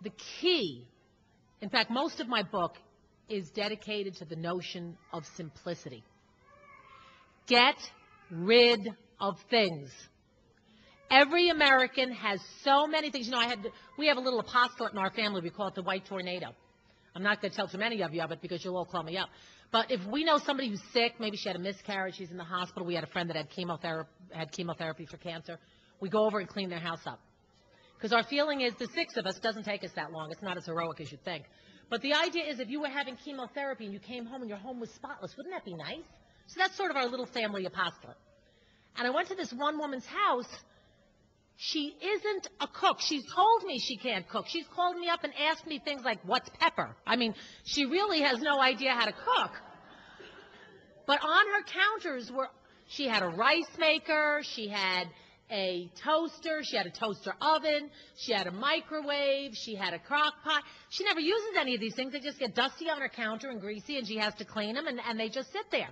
the key, in fact, most of my book is dedicated to the notion of simplicity. Get rid of things. Every American has so many things. You know, we have a little apostolate in our family. We call it the white tornado. I'm not going to tell too many of you of it because you'll all call me up. But if we know somebody who's sick, maybe she had a miscarriage, she's in the hospital, we had a friend that had chemotherapy for cancer, we go over and clean their house up. Because our feeling is the six of us doesn't take us that long. It's not as heroic as you'd think. But the idea is if you were having chemotherapy and you came home and your home was spotless, wouldn't that be nice? So that's sort of our little family apostolate. And I went to this one woman's house. She isn't a cook. She's told me she can't cook. She's called me up and asked me things like, what's pepper? I mean, she really has no idea how to cook. But on her counters she had a rice maker, she had a toaster, she had a toaster oven, she had a microwave, she had a crock pot. She never uses any of these things. They just get dusty on her counter and greasy, and she has to clean them, and they just sit there.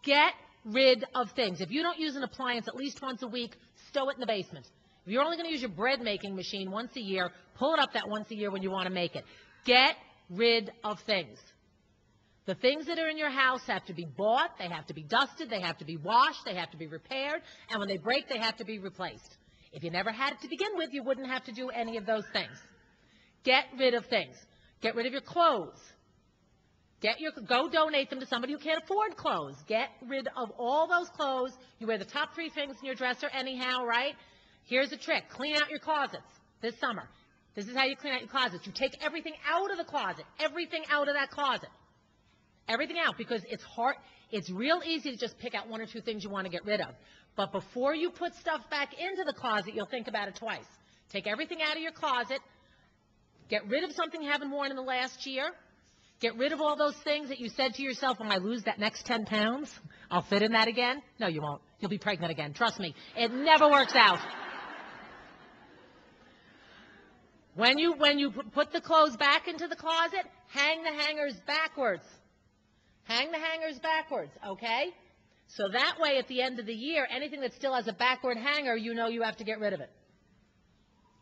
Get rid of things. If you don't use an appliance at least once a week, stow it in the basement. If you're only going to use your bread-making machine once a year, pull it up that once a year when you want to make it. Get rid of things. The things that are in your house have to be bought, they have to be dusted, they have to be washed, they have to be repaired, and when they break, they have to be replaced. If you never had it to begin with, you wouldn't have to do any of those things. Get rid of things. Get rid of your clothes. Go donate them to somebody who can't afford clothes. Get rid of all those clothes. You wear the top 3 things in your dresser anyhow, right? Here's a trick. Clean out your closets this summer. This is how you clean out your closets. You take everything out of the closet, everything out of that closet. Everything out, because it's hard. It's real easy to just pick out 1 or 2 things you want to get rid of. But before you put stuff back into the closet, you'll think about it twice. Take everything out of your closet. Get rid of something you haven't worn in the last year. Get rid of all those things that you said to yourself, when I lose that next 10 pounds, I'll fit in that again. No, you won't. You'll be pregnant again. Trust me. It never works out. When you put the clothes back into the closet, hang the hangers backwards. Hang the hangers backwards, okay? So that way, at the end of the year, anything that still has a backward hanger, you know you have to get rid of it.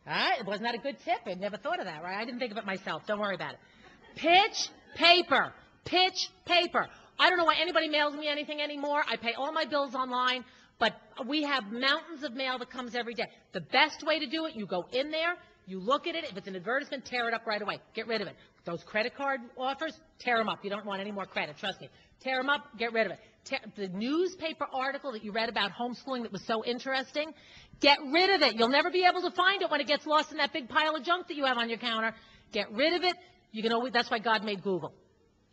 All right? Wasn't that a good tip? I never thought of that, right? I didn't think of it myself. Don't worry about it. Pitch paper. Pitch paper. I don't know why anybody mails me anything anymore. I pay all my bills online, but we have mountains of mail that comes every day. The best way to do it, you go in there, you look at it. If it's an advertisement, tear it up right away. Get rid of it. Those credit card offers, tear them up. You don't want any more credit. Trust me. Tear them up. Get rid of it. The newspaper article that you read about homeschooling that was so interesting, get rid of it. You'll never be able to find it when it gets lost in that big pile of junk that you have on your counter. Get rid of it. You can always, that's why God made Google.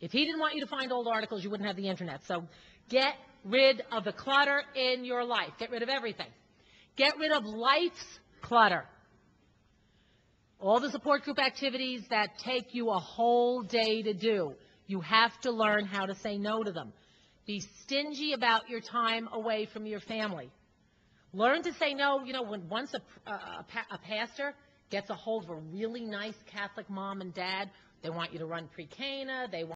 If he didn't want you to find old articles, you wouldn't have the internet. So get rid of the clutter in your life. Get rid of everything. Get rid of life's clutter. All the support group activities that take you a whole day to do, you have to learn how to say no to them. Be stingy about your time away from your family. Learn to say no. You know, when once a pastor gets a hold of a really nice Catholic mom and dad, they want you to run pre-Cana, they want